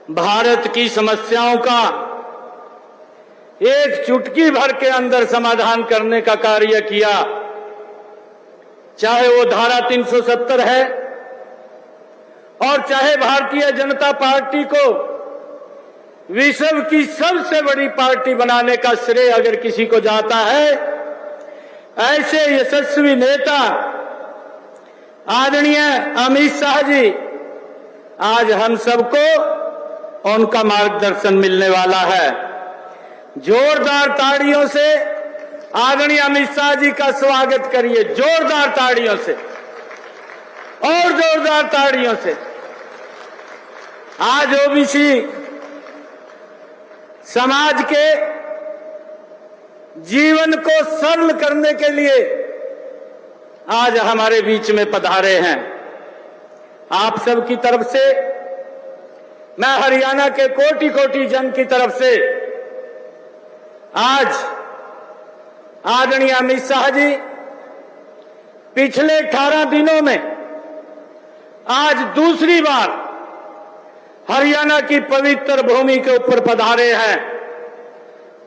भारत की समस्याओं का एक चुटकी भर के अंदर समाधान करने का कार्य किया। चाहे वो धारा 370 है और चाहे भारतीय जनता पार्टी को विश्व की सबसे बड़ी पार्टी बनाने का श्रेय अगर किसी को जाता है, ऐसे यशस्वी नेता आदरणीय अमित शाह जी, आज हम सबको उनका मार्गदर्शन मिलने वाला है। जोरदार ताड़ियों से आदरणीय अमित शाह जी का स्वागत करिए, जोरदार ताड़ियों से और जोरदार ताड़ियों से। आज ओबीसी समाज के जीवन को सरल करने के लिए आज हमारे बीच में पधारे हैं। आप सब की तरफ से, मैं हरियाणा के कोटि कोटि जन की तरफ से आज आदरणीय अमित शाह जी पिछले 18 दिनों में आज दूसरी बार हरियाणा की पवित्र भूमि के ऊपर पधारे हैं।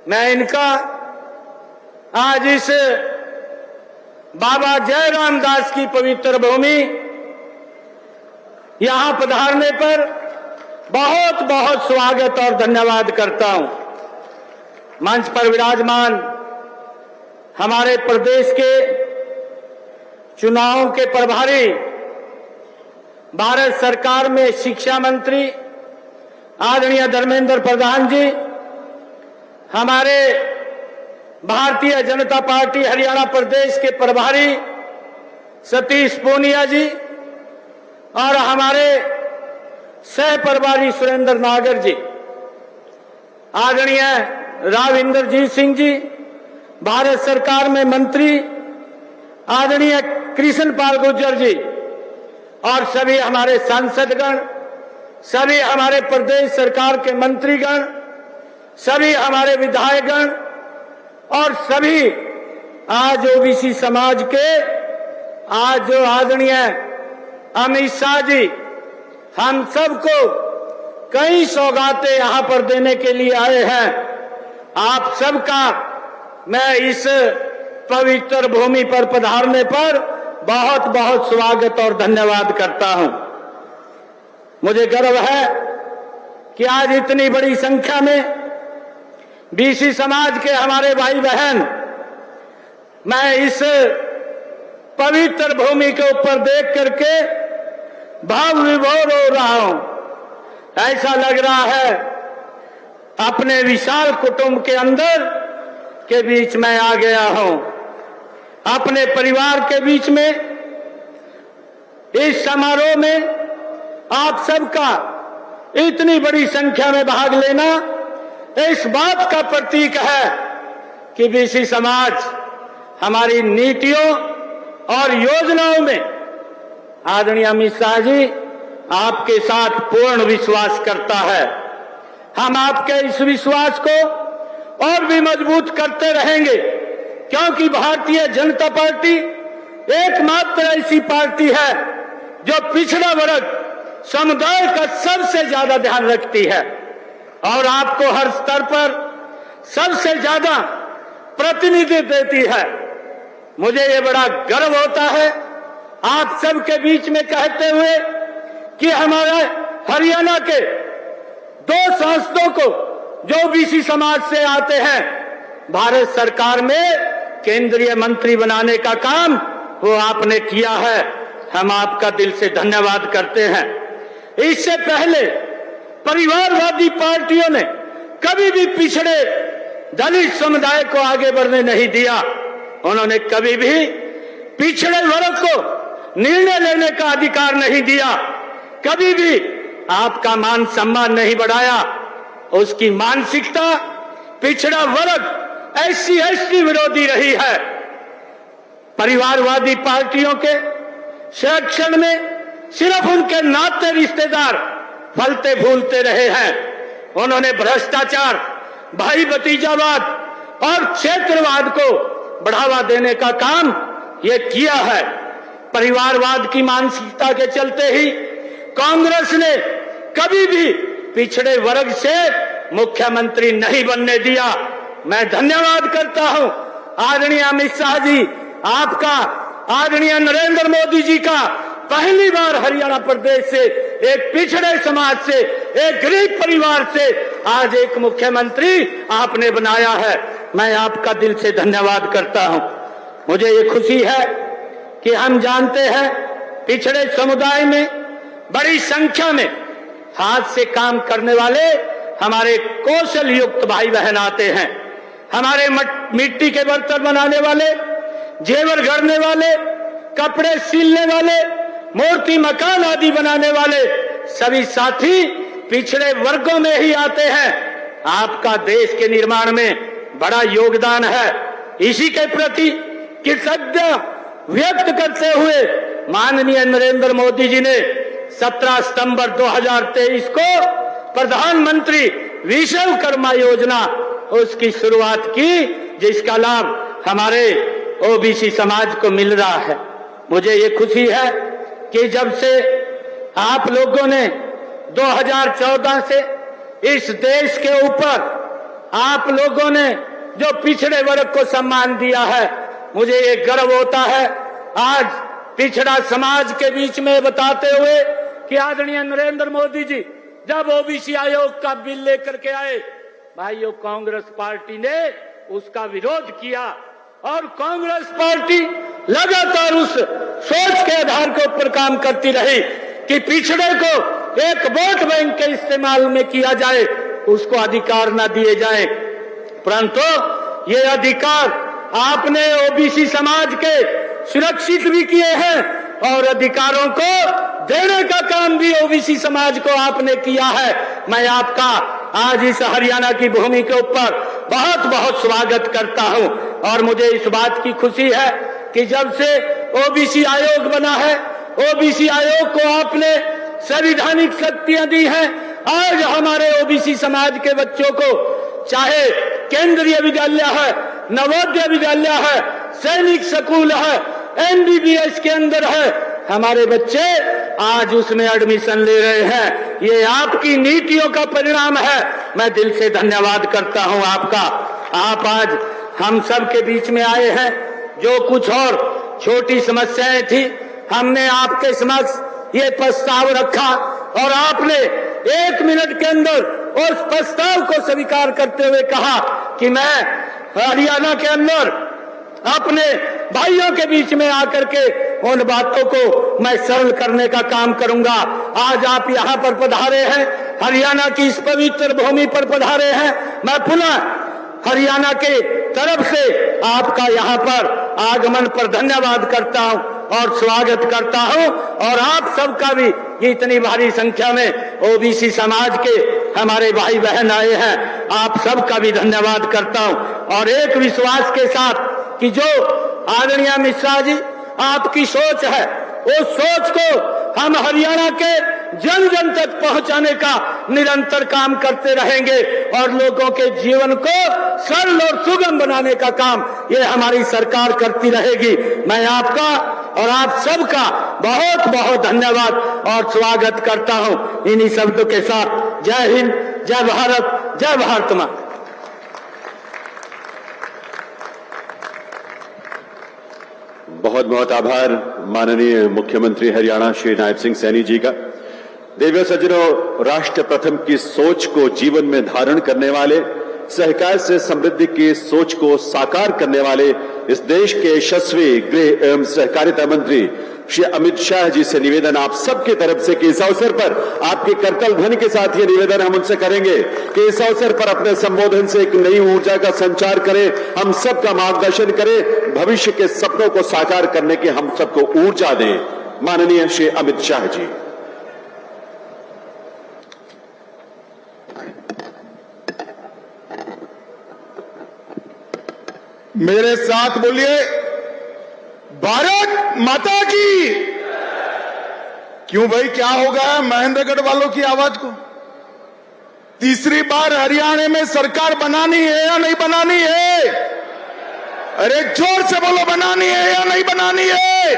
मैं इनका आज इस बाबा जयराम दास की पवित्र भूमि यहां पधारने पर बहुत बहुत स्वागत और धन्यवाद करता हूं। मंच पर विराजमान हमारे प्रदेश के चुनावों के प्रभारी, भारत सरकार में शिक्षा मंत्री आदरणीय धर्मेंद्र प्रधान जी, हमारे भारतीय जनता पार्टी हरियाणा प्रदेश के प्रभारी सतीश पूनिया जी और हमारे सह प्रभारी सुरेंद्र नागर जी, आदरणीय राव इंद्रजीत सिंह जी, भारत सरकार में मंत्री आदरणीय कृष्ण पाल गुर्जर जी और सभी हमारे सांसदगण, सभी हमारे प्रदेश सरकार के मंत्रीगण, सभी हमारे विधायकगण और सभी आज ओबीसी समाज के आज जो आदरणीय अमित शाह जी हम सबको कई सौगातें यहां पर देने के लिए आए हैं। आप सबका मैं इस पवित्र भूमि पर पधारने पर बहुत बहुत स्वागत और धन्यवाद करता हूं। मुझे गर्व है कि आज इतनी बड़ी संख्या में बीसी समाज के हमारे भाई बहन मैं इस पवित्र भूमि के ऊपर देख करके भाव विभोर हो रहा हूं। ऐसा लग रहा है अपने विशाल कुटुंब के अंदर के बीच में आ गया हूं, अपने परिवार के बीच में। इस समारोह में आप सबका इतनी बड़ी संख्या में भाग लेना इस बात का प्रतीक है कि बीसी समाज हमारी नीतियों और योजनाओं में आदरणीय अमित शाह जी आपके साथ पूर्ण विश्वास करता है। हम आपके इस विश्वास को और भी मजबूत करते रहेंगे, क्योंकि भारतीय जनता पार्टी एकमात्र ऐसी पार्टी है जो पिछड़ा वर्ग समुदाय का सबसे ज्यादा ध्यान रखती है और आपको हर स्तर पर सबसे ज्यादा प्रतिनिधित्व देती है। मुझे ये बड़ा गर्व होता है आप सबके बीच में कहते हुए कि हमारे हरियाणा के 2 सांसदों को जो बीसी समाज से आते हैं, भारत सरकार में केंद्रीय मंत्री बनाने का काम वो आपने किया है। हम आपका दिल से धन्यवाद करते हैं। इससे पहले परिवारवादी पार्टियों ने कभी भी पिछड़े दलित समुदाय को आगे बढ़ने नहीं दिया। उन्होंने कभी भी पिछड़े वर्ग को निर्णय लेने का अधिकार नहीं दिया, कभी भी आपका मान सम्मान नहीं बढ़ाया। उसकी मानसिकता पिछड़ा वर्ग एससी विरोधी रही है। परिवारवादी पार्टियों के संरक्षण में सिर्फ उनके नाते रिश्तेदार फलते फूलते रहे हैं। उन्होंने भ्रष्टाचार, भाई भतीजावाद और क्षेत्रवाद को बढ़ावा देने का काम ये किया है। परिवारवाद की मानसिकता के चलते ही कांग्रेस ने कभी भी पिछड़े वर्ग से मुख्यमंत्री नहीं बनने दिया। मैं धन्यवाद करता हूं आदरणीय अमित शाह जी आपका, आदरणीय नरेंद्र मोदी जी का। पहली बार हरियाणा प्रदेश से, एक पिछड़े समाज से, एक गरीब परिवार से आज एक मुख्यमंत्री आपने बनाया है। मैं आपका दिल से धन्यवाद करता हूं। मुझे ये खुशी है कि हम जानते हैं पिछड़े समुदाय में बड़ी संख्या में हाथ से काम करने वाले हमारे कौशल युक्त भाई बहन आते हैं। हमारे मिट्टी के बर्तन बनाने वाले, जेवर गढ़ने वाले, कपड़े सिलने वाले, मूर्ति मकान आदि बनाने वाले सभी साथी पिछड़े वर्गों में ही आते हैं। आपका देश के निर्माण में बड़ा योगदान है। इसी के प्रति कृतज्ञता व्यक्त करते हुए माननीय नरेंद्र मोदी जी ने 17 सितंबर 2023 को प्रधानमंत्री विश्वकर्मा योजना उसकी शुरुआत की, जिसका लाभ हमारे ओबीसी समाज को मिल रहा है। मुझे ये खुशी है कि जब से आप लोगों ने 2014 से इस देश के ऊपर आप लोगों ने जो पिछड़े वर्ग को सम्मान दिया है, मुझे ये गर्व होता है आज पिछड़ा समाज के बीच में बताते हुए कि आदरणीय नरेंद्र मोदी जी जब ओबीसी आयोग का बिल लेकर के आए, भाइयों कांग्रेस पार्टी ने उसका विरोध किया और कांग्रेस पार्टी लगातार उस सोच के आधार के ऊपर काम करती रही कि पिछड़े को एक वोट बैंक के इस्तेमाल में किया जाए, उसको अधिकार न दिए जाए। परंतु ये अधिकार आपने ओबीसी समाज के सुरक्षित भी किए हैं और अधिकारों को देने का काम भी ओबीसी समाज को आपने किया है। मैं आपका आज इस हरियाणा की भूमि के ऊपर बहुत बहुत स्वागत करता हूं और मुझे इस बात की खुशी है कि जब से ओबीसी आयोग बना है, ओबीसी आयोग को आपने संवैधानिक शक्तियां दी हैं। आज हमारे ओबीसी समाज के बच्चों को चाहे केंद्रीय विद्यालय है, नवोदय विद्यालय है, सैनिक स्कूल है, एमबीबीएस के अंदर है, हमारे बच्चे आज उसमें एडमिशन ले रहे हैं। ये आपकी नीतियों का परिणाम है। मैं दिल से धन्यवाद करता हूं आपका। आप आज हम सब के बीच में आए हैं। जो कुछ और छोटी समस्याएं थी, हमने आपके समक्ष ये प्रस्ताव रखा और आपने 1 मिनट के अंदर उस प्रस्ताव को स्वीकार करते हुए कहा कि मैं हरियाणा के अंदर अपने भाइयों के बीच में आकर के उन बातों को मैं सरल करने का काम करूंगा। आज आप यहाँ पर पधारे हैं, हरियाणा की इस पवित्र भूमि पर पधारे हैं। मैं पुनः हरियाणा के तरफ से आपका यहाँ पर आगमन पर धन्यवाद करता हूँ और स्वागत करता हूँ और आप सबका भी इतनी भारी संख्या में ओबीसी समाज के हमारे भाई बहन आए हैं, आप सबका भी धन्यवाद करता हूँ और एक विश्वास के साथ कि जो आदरणीय अमित शाह जी आपकी सोच है, उस सोच को हम हरियाणा के जन जन तक पहुंचाने का निरंतर काम करते रहेंगे और लोगों के जीवन को सरल और सुगम बनाने का काम ये हमारी सरकार करती रहेगी। मैं आपका और आप सबका बहुत बहुत धन्यवाद और स्वागत करता हूं। इन्हीं शब्दों के साथ जय हिंद, जय भारत, जय भारत मां। बहुत बहुत आभार माननीय मुख्यमंत्री हरियाणा श्री नायब सिंह सैनी जी का। देवियों सज्जनों, राष्ट्र प्रथम की सोच को जीवन में धारण करने वाले, सहकार से समृद्धि की सोच को साकार करने वाले इस देश के यशस्वी गृह एवं सहकारिता मंत्री श्री अमित शाह जी से निवेदन आप सबकी तरफ से कि इस अवसर पर आपकी करतल ध्वनि के साथ ये निवेदन हम उनसे करेंगे कि इस अवसर पर अपने संबोधन से एक नई ऊर्जा का संचार करें, हम सबका मार्गदर्शन करें, भविष्य के सपनों को साकार करने की हम सबको ऊर्जा दें। माननीय श्री अमित शाह जी। मेरे साथ बोलिए, भारत माता की। क्यों भाई, क्या हो गया महेंद्रगढ़ वालों की आवाज को? तीसरी बार हरियाणा में सरकार बनानी है या नहीं बनानी है? अरे जोर से बोलो, बनानी है या नहीं बनानी है?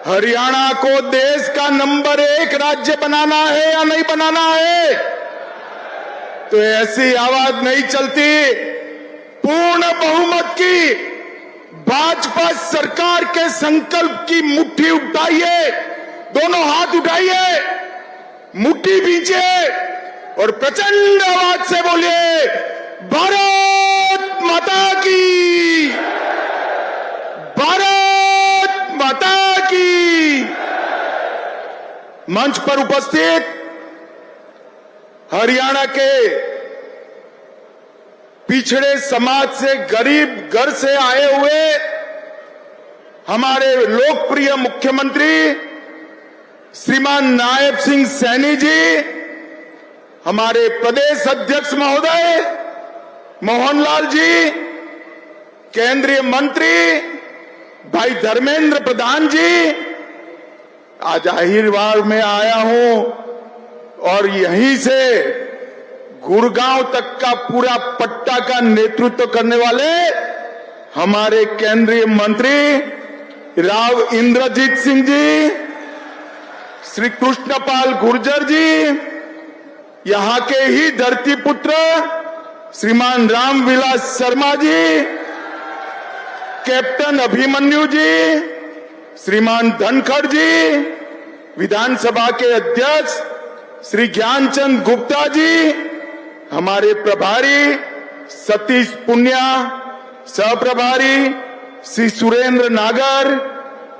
हरियाणा को देश का नंबर 1 राज्य बनाना है या नहीं बनाना है? तो ऐसी आवाज नहीं चलती। पूर्ण बहुमत की भाजपा सरकार के संकल्प की मुट्ठी उठाइए, दोनों हाथ उठाइए, मुट्ठी भींचिए और प्रचंड आवाज से बोलिए, भारत माता की, भारत माता की। मंच पर उपस्थित हरियाणा के पिछड़े समाज से, गरीब घर से आए हुए हमारे लोकप्रिय मुख्यमंत्री श्रीमान नायब सिंह सैनी जी, हमारे प्रदेश अध्यक्ष महोदय मोहनलाल जी, केंद्रीय मंत्री भाई धर्मेंद्र प्रधान जी, आज अहिरवार में आया हूं और यहीं से गुड़गांव तक का पूरा पट्टा का नेतृत्व करने वाले हमारे केंद्रीय मंत्री राव इंद्रजीत सिंह जी, श्री कृष्णपाल गुर्जर जी, यहां के ही धरती पुत्र श्रीमान रामविलास शर्मा जी, कैप्टन अभिमन्यु जी, श्रीमान धनखड़ जी, विधानसभा के अध्यक्ष श्री ज्ञानचंद गुप्ता जी, हमारे प्रभारी सतीश पुनिया, सहप्रभारी श्री सुरेंद्र नागर,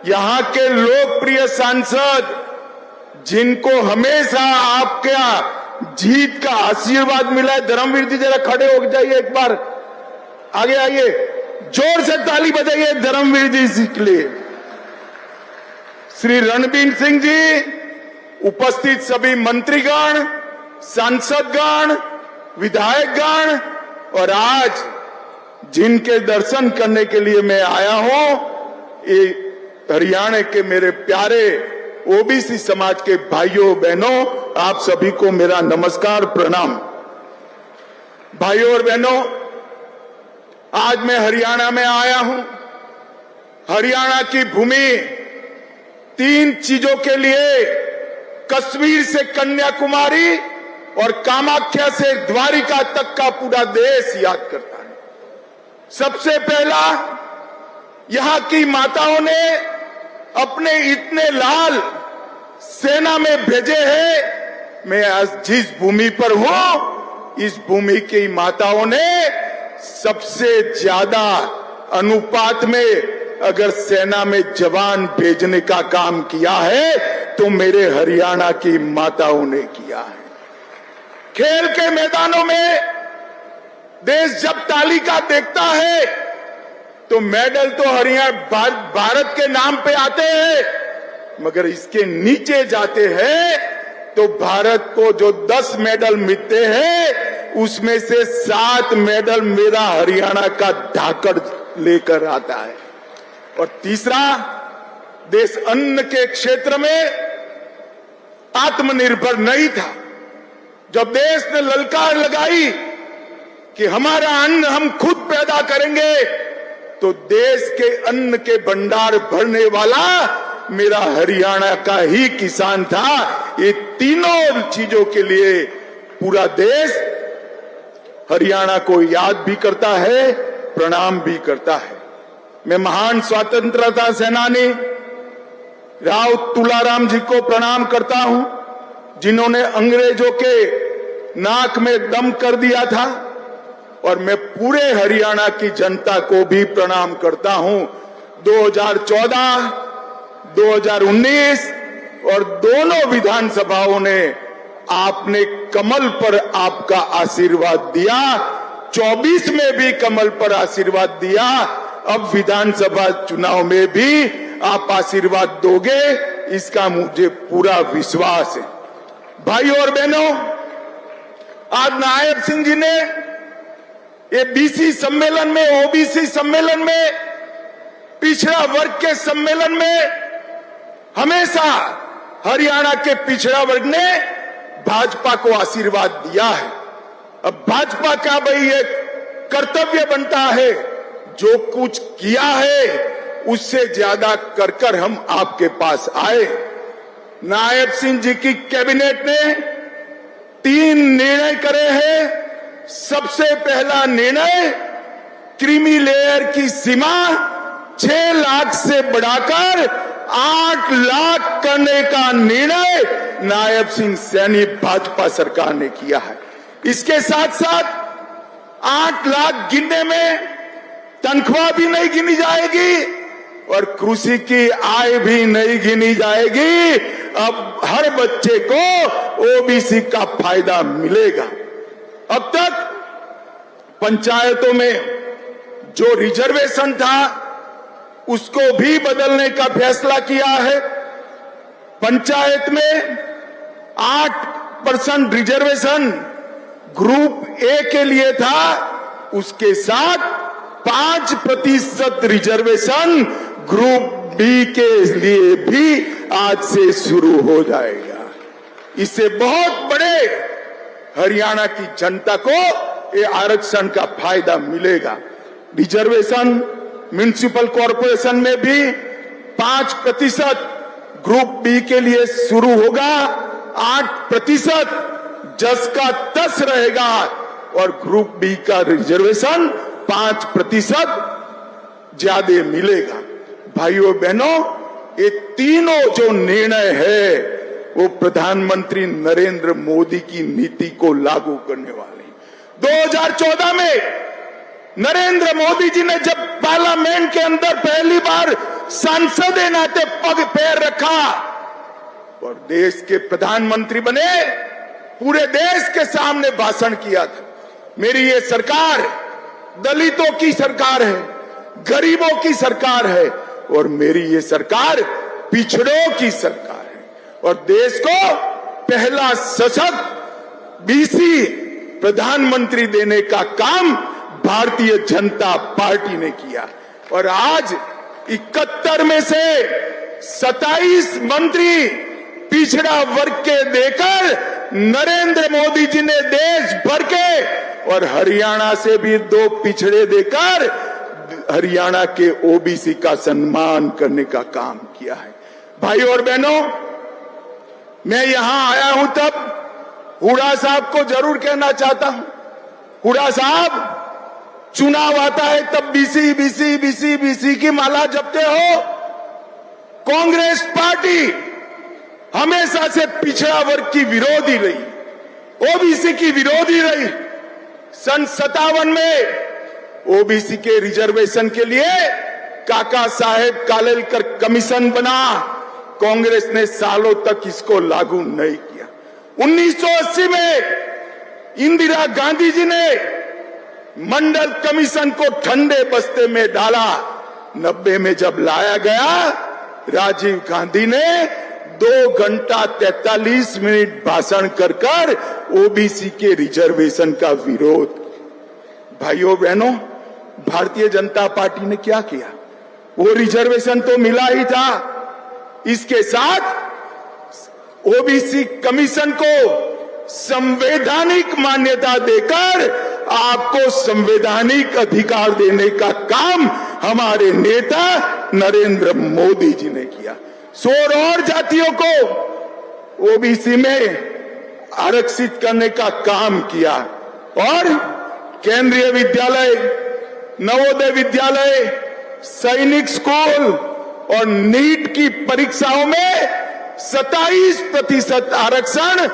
यहां के लोकप्रिय सांसद जिनको हमेशा आपका जीत का आशीर्वाद मिला है, धर्मवीर जी जरा खड़े हो जाइए, एक बार आगे आइए, जोर से ताली बजाइए धर्मवीर जी के लिए। श्री रणबीर सिंह जी, उपस्थित सभी मंत्रीगण, सांसदगण, विधायकगण और आज जिनके दर्शन करने के लिए मैं आया हूं, ये हरियाणा के मेरे प्यारे ओबीसी समाज के भाइयों बहनों, आप सभी को मेरा नमस्कार प्रणाम। भाइयों और बहनों, आज मैं हरियाणा में आया हूं। हरियाणा की भूमि 3 चीजों के लिए, कश्मीर से कन्याकुमारी और कामाख्या से द्वारिका तक का पूरा देश याद करता है। सबसे पहला, यहां की माताओं ने अपने इतने लाल सेना में भेजे हैं। मैं आज जिस भूमि पर हूं, इस भूमि की माताओं ने सबसे ज्यादा अनुपात में अगर सेना में जवान भेजने का काम किया है तो मेरे हरियाणा की माताओं ने किया है। खेल के मैदानों में देश जब तालिका देखता है तो मेडल तो हरियाणा भारत के नाम पे आते हैं, मगर इसके नीचे जाते हैं तो भारत को जो 10 मेडल मिलते हैं उसमें से 7 मेडल मेरा हरियाणा का धाकड़ लेकर आता है। और तीसरा, देश अन्न के क्षेत्र में आत्मनिर्भर नहीं था। जब देश ने ललकार लगाई कि हमारा अन्न हम खुद पैदा करेंगे, तो देश के अन्न के भंडार भरने वाला मेरा हरियाणा का ही किसान था। ये तीनों चीजों के लिए पूरा देश हरियाणा को याद भी करता है, प्रणाम भी करता है। मैं महान स्वतंत्रता सेनानी राव तुलाराम जी को प्रणाम करता हूं, जिन्होंने अंग्रेजों के नाक में दम कर दिया था। और मैं पूरे हरियाणा की जनता को भी प्रणाम करता हूं। 2014, 2019 और दोनों विधानसभाओं ने आपने कमल पर आपका आशीर्वाद दिया, 24 में भी कमल पर आशीर्वाद दिया, अब विधानसभा चुनाव में भी आप आशीर्वाद दोगे, इसका मुझे पूरा विश्वास है। भाइयों और बहनों, आज नायब सिंह जी ने ये बीसी सम्मेलन में, ओबीसी सम्मेलन में, पिछड़ा वर्ग के सम्मेलन में हमेशा हरियाणा के पिछड़ा वर्ग ने भाजपा को आशीर्वाद दिया है। अब भाजपा का भाई ये कर्तव्य बनता है, जो कुछ किया है उससे ज्यादा कर हम आपके पास आए। नायब सिंह जी की कैबिनेट ने 3 निर्णय करे हैं। सबसे पहला निर्णय, क्रीमी लेयर की सीमा 6 लाख से बढ़ाकर 8 लाख करने का निर्णय नायब सिंह सैनी भाजपा सरकार ने किया है। इसके साथ साथ 8 लाख गिनने में तनख्वाह भी नहीं गिनी जाएगी और कृषि की आय भी नहीं गिनी जाएगी। अब हर बच्चे को ओबीसी का फायदा मिलेगा। अब तक पंचायतों में जो रिजर्वेशन था उसको भी बदलने का फैसला किया है। पंचायत में 8% रिजर्वेशन ग्रुप ए के लिए था, उसके साथ 5% रिजर्वेशन ग्रुप बी के लिए भी आज से शुरू हो जाएगा। इससे बहुत बड़े हरियाणा की जनता को ये आरक्षण का फायदा मिलेगा। रिजर्वेशन म्युनिसिपल कॉरपोरेशन में भी 5% ग्रुप बी के लिए शुरू होगा, 8% जस का तस रहेगा और ग्रुप बी का रिजर्वेशन 5% ज्यादा मिलेगा। भाइयों बहनों, ये तीनों जो निर्णय है वो प्रधानमंत्री नरेंद्र मोदी की नीति को लागू करने वाले हैं। 2014 में नरेंद्र मोदी जी ने जब पार्लियामेंट के अंदर पहली बार सांसद के नाते पग पैर रखा और देश के प्रधानमंत्री बने, पूरे देश के सामने भाषण किया था, मेरी ये सरकार दलितों की सरकार है, गरीबों की सरकार है और मेरी ये सरकार पिछड़ों की सरकार है और देश को पहला सशक्त बीसी प्रधानमंत्री देने का काम भारतीय जनता पार्टी ने किया। और आज 71 में से 27 मंत्री पिछड़ा वर्ग के देकर नरेंद्र मोदी जी ने देश भर के और हरियाणा से भी 2 पिछड़े देकर हरियाणा के ओबीसी का सम्मान करने का काम किया है। भाई और बहनों, मैं यहां आया हूं तब हुड्डा साहब को जरूर कहना चाहता हूं, हुड्डा साहब, चुनाव आता है तब बीसी बीसी बीसी बीसी की माला जपते हो। कांग्रेस पार्टी हमेशा से पिछड़ा वर्ग की विरोधी रही, ओबीसी की विरोधी रही। सन 57 में ओबीसी के रिजर्वेशन के लिए काका साहेब कालेलकर कमीशन बना, कांग्रेस ने सालों तक इसको लागू नहीं किया। 1980 में इंदिरा गांधी जी ने मंडल कमीशन को ठंडे बस्ते में डाला। 90 में जब लाया गया, राजीव गांधी ने 2 घंटा 43 मिनट भाषण कर ओबीसी के रिजर्वेशन का विरोध। भाइयों बहनों, भारतीय जनता पार्टी ने क्या किया? वो रिजर्वेशन तो मिला ही था, इसके साथ ओबीसी कमीशन को संवैधानिक मान्यता देकर आपको संवैधानिक अधिकार देने का काम हमारे नेता नरेंद्र मोदी जी ने किया। 16 और जातियों को ओबीसी में आरक्षित करने का काम किया और केंद्रीय विद्यालय, नवोदय विद्यालय, सैनिक स्कूल और नीट की परीक्षाओं में 27% आरक्षण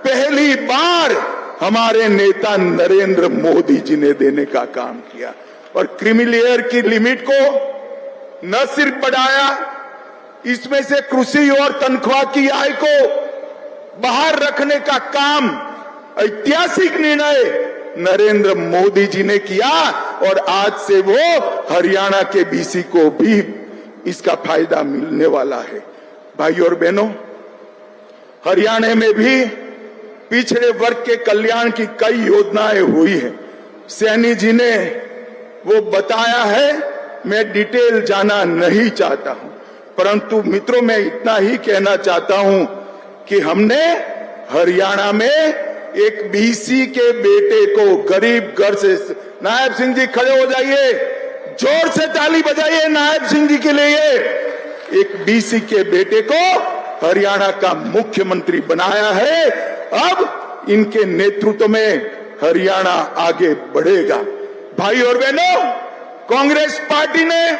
पहली बार हमारे नेता नरेंद्र मोदी जी ने देने का काम किया। और क्रीमी लेयर की लिमिट को न सिर्फ बढ़ाया, इसमें से कृषि और तनख्वाह की आय को बाहर रखने का काम, ऐतिहासिक निर्णय नरेंद्र मोदी जी ने किया और आज से वो हरियाणा के बीसी को भी इसका फायदा मिलने वाला है। भाई और बहनों, हरियाणा में भी पिछड़े वर्ग के कल्याण की कई योजनाएं हुई है। सैनी जी ने वो बताया है, मैं डिटेल जाना नहीं चाहता हूं, परंतु मित्रों मैं इतना ही कहना चाहता हूं कि हमने हरियाणा में एक बीसी के बेटे को गरीब घर से, नायब सिंह जी खड़े हो जाइए, जोर से ताली बजाइए नायब सिंह जी के लिए। एक डीसी के बेटे को हरियाणा का मुख्यमंत्री बनाया है। अब इनके नेतृत्व में हरियाणा आगे बढ़ेगा। भाई और बहनों, कांग्रेस पार्टी ने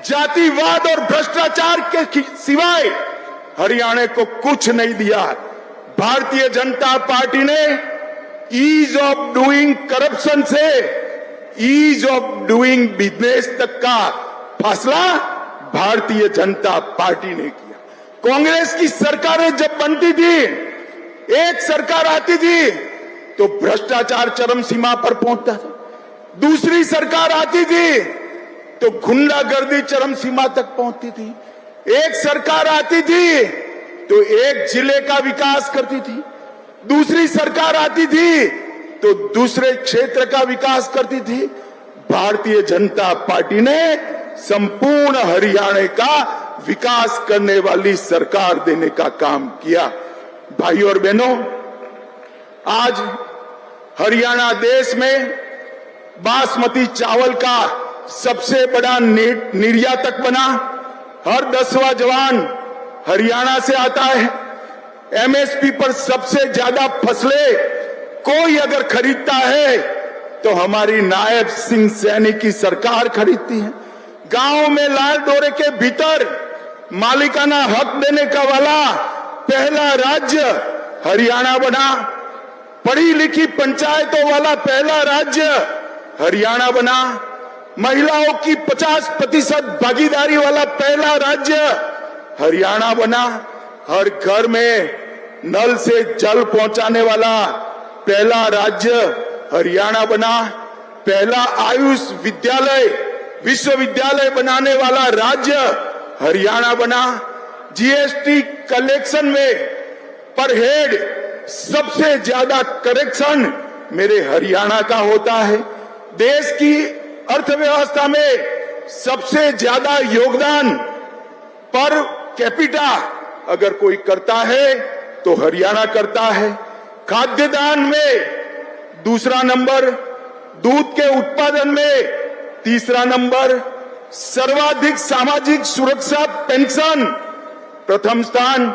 जातिवाद और भ्रष्टाचार के सिवाय हरियाणा को कुछ नहीं दिया। भारतीय जनता पार्टी ने ईज ऑफ डूइंग करप्शन से ईज ऑफ डूइंग बिजनेस तक का फैसला भारतीय जनता पार्टी ने किया। कांग्रेस की सरकारें जब बनती थी, एक सरकार आती थी तो भ्रष्टाचार चरम सीमा पर पहुंचता था, दूसरी सरकार आती थी तो गुंडागर्दी चरम सीमा तक पहुंचती थी, एक सरकार आती थी तो एक जिले का विकास करती थी, दूसरी सरकार आती थी तो दूसरे क्षेत्र का विकास करती थी। भारतीय जनता पार्टी ने संपूर्ण हरियाणा का विकास करने वाली सरकार देने का काम किया। भाई और बहनों, आज हरियाणा देश में बासमती चावल का सबसे बड़ा निर्यातक बना। हर 10वां जवान हरियाणा से आता है। एमएसपी पर सबसे ज्यादा फसलें कोई अगर खरीदता है तो हमारी नायब सिंह सैनी की सरकार खरीदती है। गांव में लाल डोरे के भीतर मालिकाना हक देने का वाला पहला राज्य हरियाणा बना। पढ़ी लिखी पंचायतों वाला पहला राज्य हरियाणा बना। महिलाओं की 50% भागीदारी वाला पहला राज्य हरियाणा बना। हर घर में नल से जल पहुंचाने वाला पहला राज्य हरियाणा बना। पहला आयुष विद्यालय विश्वविद्यालय बनाने वाला राज्य हरियाणा बना। जीएसटी कलेक्शन में पर हेड सबसे ज्यादा कलेक्शन मेरे हरियाणा का होता है। देश की अर्थव्यवस्था में सबसे ज्यादा योगदान पर कैपिटा अगर कोई करता है तो हरियाणा करता है। खाद्यदान में दूसरा नंबर, दूध के उत्पादन में तीसरा नंबर, सर्वाधिक सामाजिक सुरक्षा पेंशन प्रथम स्थान।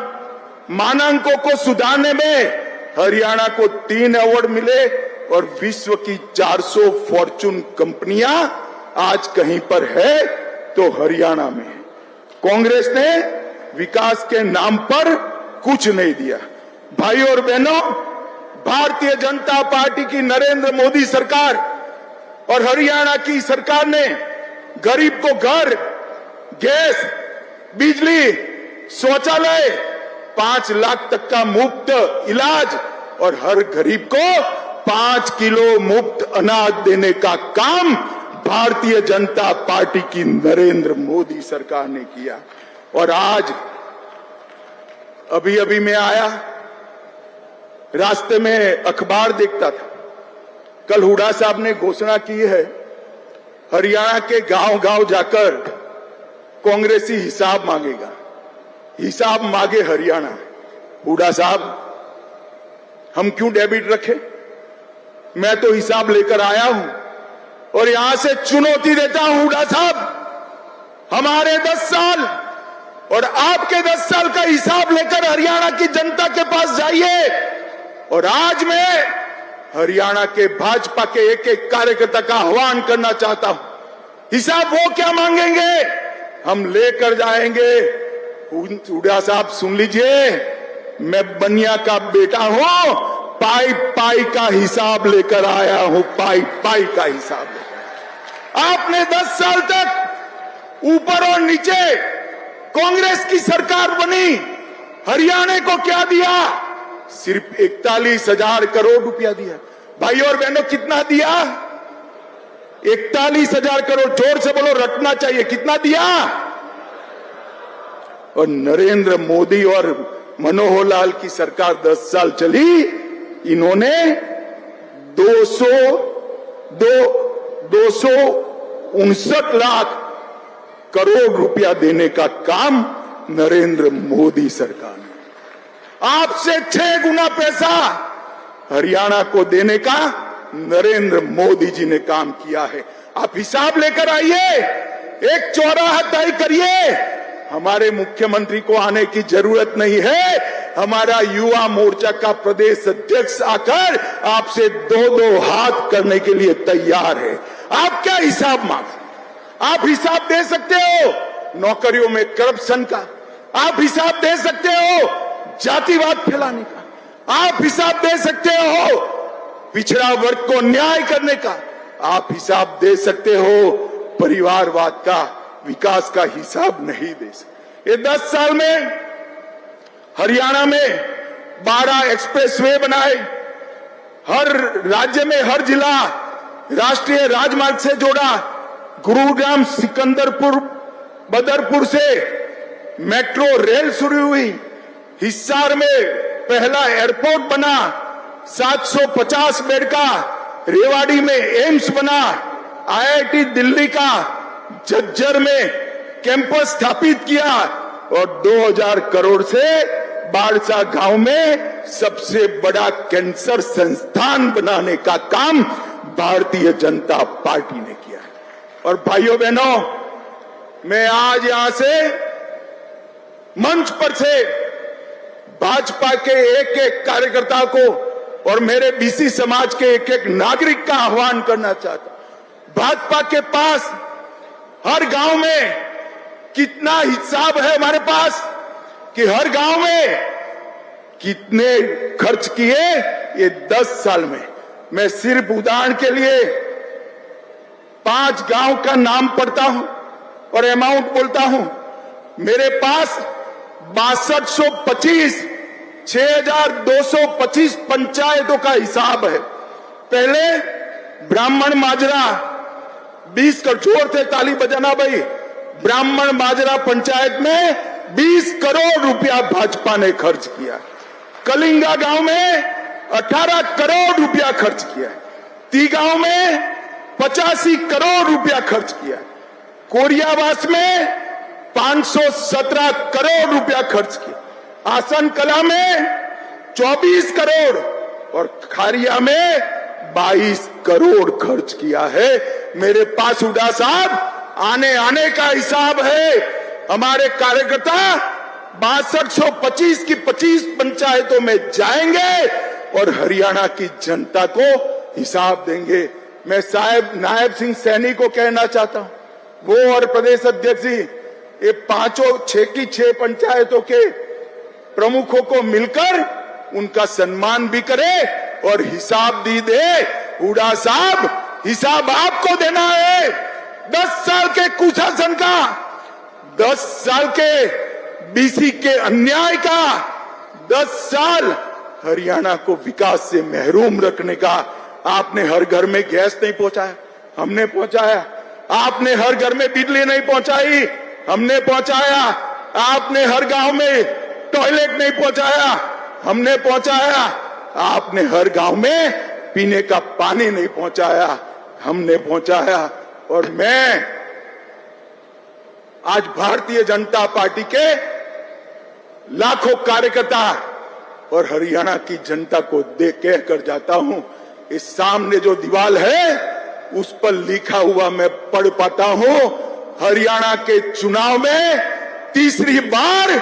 मानांकों को सुधारने में हरियाणा को 3 अवार्ड मिले और विश्व की 400 फॉर्चून कंपनियां आज कहीं पर है तो हरियाणा में है। कांग्रेस ने विकास के नाम पर कुछ नहीं दिया। भाई और बहनों, भारतीय जनता पार्टी की नरेंद्र मोदी सरकार और हरियाणा की सरकार ने गरीब को घर, गैस, बिजली, शौचालय, 5 लाख तक का मुफ्त इलाज और हर गरीब को 5 किलो मुफ्त अनाज देने का काम भारतीय जनता पार्टी की नरेंद्र मोदी सरकार ने किया। और आज अभी मैं आया, रास्ते में अखबार देखता था, कल हुड्डा साहब ने घोषणा की है हरियाणा के गांव-गांव जाकर कांग्रेसी हिसाब मांगेगा। हिसाब मांगे हरियाणा। हुड्डा साहब, हम क्यों डेबिट रखें? मैं तो हिसाब लेकर आया हूं और यहां से चुनौती देता हूं हुड्डा साहब, हमारे 10 साल और आपके 10 साल का हिसाब लेकर हरियाणा की जनता के पास जाइए। और आज मैं हरियाणा के भाजपा के एक कार्यकर्ता का आह्वान करना चाहता हूं, हिसाब वो क्या मांगेंगे हम लेकर जाएंगे। हुड्डा साहब सुन लीजिए, मैं बनिया का बेटा हूं, पाई पाई का हिसाब लेकर आया हूं, पाई पाई का हिसाब लेकर। आपने 10 साल तक ऊपर और नीचे कांग्रेस की सरकार बनी, हरियाणा को क्या दिया? सिर्फ 41,000 करोड़ रुपया दिया। भाई और बहनों, कितना दिया? 41,000 करोड़। जोर से बोलो, रटना चाहिए। कितना दिया? और नरेंद्र मोदी और मनोहर लाल की सरकार 10 साल चली, इन्होंने 259 लाख करोड़ रुपया देने का काम नरेंद्र मोदी सरकार ने। आपसे 6 गुना पैसा हरियाणा को देने का नरेंद्र मोदी जी ने काम किया है। आप हिसाब लेकर आइए, एक चौराहा तय करिए। हमारे मुख्यमंत्री को आने की जरूरत नहीं है, हमारा युवा मोर्चा का प्रदेश अध्यक्ष आकर आपसे दो दो हाथ करने के लिए तैयार है। आप क्या हिसाब मांग, आप हिसाब दे सकते हो नौकरियों में करप्शन का, आप हिसाब दे सकते हो जातिवाद फैलाने का, आप हिसाब दे सकते हो पिछड़ा वर्ग को न्याय करने का, आप हिसाब दे सकते हो परिवारवाद का, विकास का हिसाब नहीं दे सकते। ये 10 साल में हरियाणा में 12 एक्सप्रेसवे बनाए, हर राज्य में हर जिला राष्ट्रीय राजमार्ग से जोड़ा, गुरुग्राम सिकंदरपुर बदरपुर से मेट्रो रेल शुरू हुई, हिसार में पहला एयरपोर्ट बना, 750 बेड का, रेवाड़ी में एम्स बना, IIT दिल्ली का झज्जर में कैंपस स्थापित किया और 2000 करोड़ से बाड़सा गांव में सबसे बड़ा कैंसर संस्थान बनाने का काम भारतीय जनता पार्टी ने किया है। और भाइयों बहनों, मैं आज यहां से मंच पर से भाजपा के एक एक कार्यकर्ता को और मेरे बीसी समाज के एक एक नागरिक का आह्वान करना चाहता हूं। भाजपा के पास हर गांव में कितना हिसाब है हमारे पास कि हर गांव में कितने खर्च किए ये 10 साल में। मैं सिर्फ उदाहरण के लिए 5 गांव का नाम पढ़ता हूं और अमाउंट बोलता हूं। मेरे पास 6225 6225 पंचायतों का हिसाब है। पहले ब्राह्मण माजरा 20 करोड़, जोर थे ताली बजाना भाई, ब्राह्मण माजरा पंचायत में 20 करोड़ रुपया भाजपा ने खर्च किया। कलिंगा गांव में 18 करोड़ रुपया खर्च किया। ती गांव में 85 करोड़ रुपया खर्च किया। कोरियावास में 517 करोड़ रुपया खर्च किया। आसन कला में 24 करोड़ और खारिया में 22 करोड़ खर्च किया है। मेरे पास हुड्डा साहब आने का हिसाब है। हमारे कार्यकर्ता 6225 की 25 पंचायतों में जाएंगे और हरियाणा की जनता को हिसाब देंगे। मैं साहब नायब सिंह सैनी को कहना चाहता हूं, वो और प्रदेश अध्यक्ष जी ये 6 की 6 पंचायतों के प्रमुखों को मिलकर उनका सम्मान भी करे और हिसाब दी दे। हुड्डा साहब हिसाब आपको देना है 10 साल के कुशासन का, 10 साल के बीसी के अन्याय का, 10 साल हरियाणा को विकास से महरूम रखने का। आपने हर घर में गैस नहीं पहुंचाया, हमने पहुंचाया। आपने हर घर में बिजली नहीं पहुंचाई, हमने पहुंचाया। आपने हर गांव में टॉयलेट नहीं पहुंचाया, हमने पहुंचाया। आपने हर गांव में पीने का पानी नहीं पहुंचाया, हमने पहुंचाया। और मैं आज भारतीय जनता पार्टी के लाखों कार्यकर्ता और हरियाणा की जनता को देख कहकर जाता हूं, इस सामने जो दीवार है उस पर लिखा हुआ मैं पढ़ पाता हूं, हरियाणा के चुनाव में तीसरी बार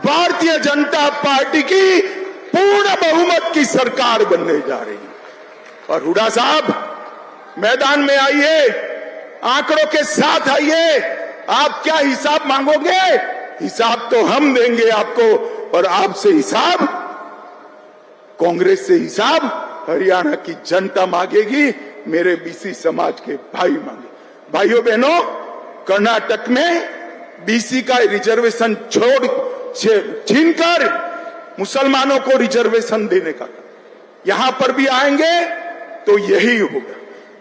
भारतीय जनता पार्टी की पूर्ण बहुमत की सरकार बनने जा रही है। और हुड्डा साहब मैदान में आइए, आंकड़ों के साथ आइए। आप क्या हिसाब मांगोगे? हिसाब तो हम देंगे आपको, और आपसे हिसाब, कांग्रेस से हिसाब हरियाणा की जनता मांगेगी, मेरे बीसी समाज के भाई मांगे। भाइयों बहनों, कर्नाटक में बीसी का रिजर्वेशन छीनकर मुसलमानों को रिजर्वेशन देने का, यहां पर भी आएंगे तो यही होगा।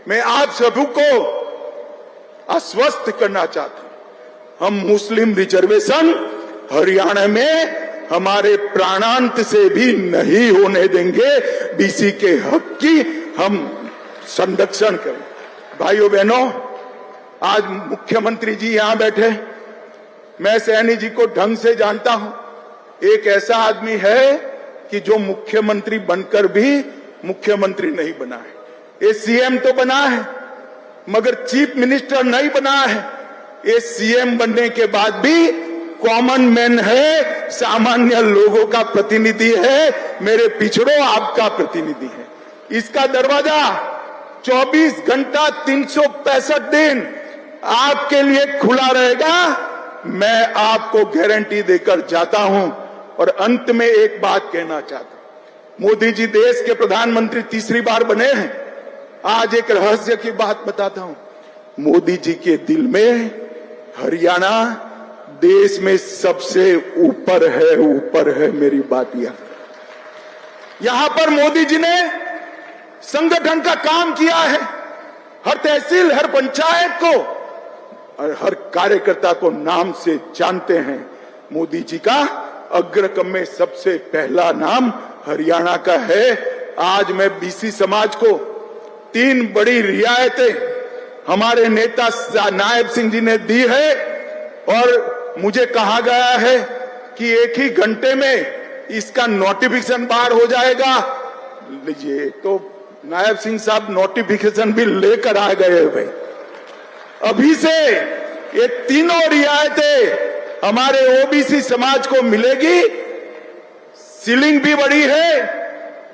मैं आप सभी को आश्वस्त करना चाहता हूं, हम मुस्लिम रिजर्वेशन हरियाणा में हमारे प्राणांत से भी नहीं होने देंगे। बीसी के हक की हम संरक्षण करें। भाइयों बहनों, आज मुख्यमंत्री जी यहां बैठे, मैं सैनी जी को ढंग से जानता हूं। एक ऐसा आदमी है कि जो मुख्यमंत्री बनकर भी मुख्यमंत्री नहीं बना है। ये सीएम तो बना है मगर चीफ मिनिस्टर नहीं बना है। ये सीएम बनने के बाद भी कॉमन मैन है, सामान्य लोगों का प्रतिनिधि है, मेरे पिछड़ों आपका प्रतिनिधि है। इसका दरवाजा 24 घंटा 365 दिन आपके लिए खुला रहेगा, मैं आपको गारंटी देकर जाता हूं। और अंत में एक बात कहना चाहता हूं, मोदी जी देश के प्रधानमंत्री तीसरी बार बने हैं। आज एक रहस्य की बात बताता हूं, मोदी जी के दिल में हरियाणा देश में सबसे ऊपर है मेरी बात यहां पर मोदी जी ने संगठन का काम किया है। हर तहसील, हर पंचायत को और हर कार्यकर्ता को नाम से जानते हैं। मोदी जी का अग्रक्रम में सबसे पहला नाम हरियाणा का है। आज मैं बीसी समाज को 3 बड़ी रियायतें हमारे नेता नायब सिंह जी ने दी है और मुझे कहा गया है कि 1 ही घंटे में इसका नोटिफिकेशन बाहर हो जाएगा। लीजिए, तो नायब सिंह साहब नोटिफिकेशन भी लेकर आ गए भाई। अभी से ये तीनों रियायतें हमारे ओबीसी समाज को मिलेगी। सीलिंग भी बड़ी है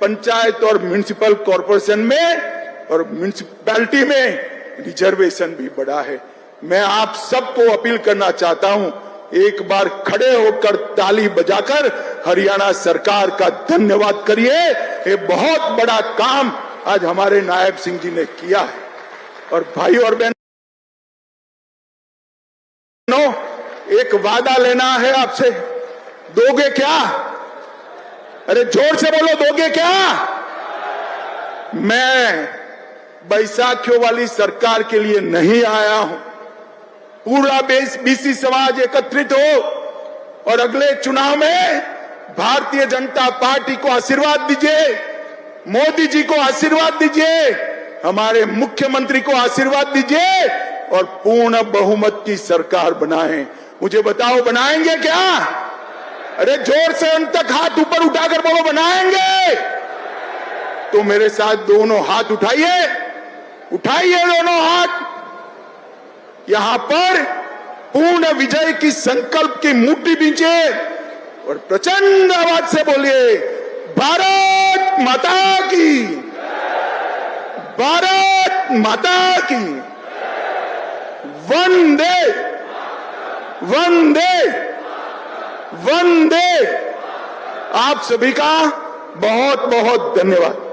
पंचायत और म्युनिसिपल कॉर्पोरेशन में, और म्युनिसिपैलिटी में रिजर्वेशन भी बड़ा है। मैं आप सबको अपील करना चाहता हूं, एक बार खड़े होकर ताली बजाकर हरियाणा सरकार का धन्यवाद करिए। ये बहुत बड़ा काम आज हमारे नायब सिंह जी ने किया है। और भाई और बहनों, एक वादा लेना है आपसे, दोगे क्या? अरे जोर से बोलो, दोगे क्या? मैं बैसाखियों वाली सरकार के लिए नहीं आया हूं। पूरा बीसी समाज एकत्रित हो और अगले चुनाव में भारतीय जनता पार्टी को आशीर्वाद दीजिए, मोदी जी को आशीर्वाद दीजिए, हमारे मुख्यमंत्री को आशीर्वाद दीजिए और पूर्ण बहुमत की सरकार बनाएं। मुझे बताओ, बनाएंगे क्या? अरे जोर से अंत तक हाथ ऊपर उठाकर बोलो, बनाएंगे। तो मेरे साथ दोनों हाथ उठाइए, उठाइए दोनों हाथ। यहां पर पूर्ण विजय की संकल्प की मुट्ठी बींचिए और प्रचंड आवाज से बोलिए, भारत माता की, भारत माता की, वंदे वंदे वंदे। आप सभी का बहुत बहुत धन्यवाद।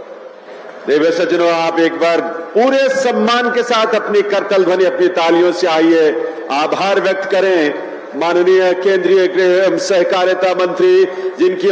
देवी सज्जनों, आप एक बार पूरे सम्मान के साथ अपनी करतल ध्वनि, अपनी तालियों से आइए, आभार व्यक्त करें माननीय केंद्रीय गृह एवं सहकारिता मंत्री, जिनकी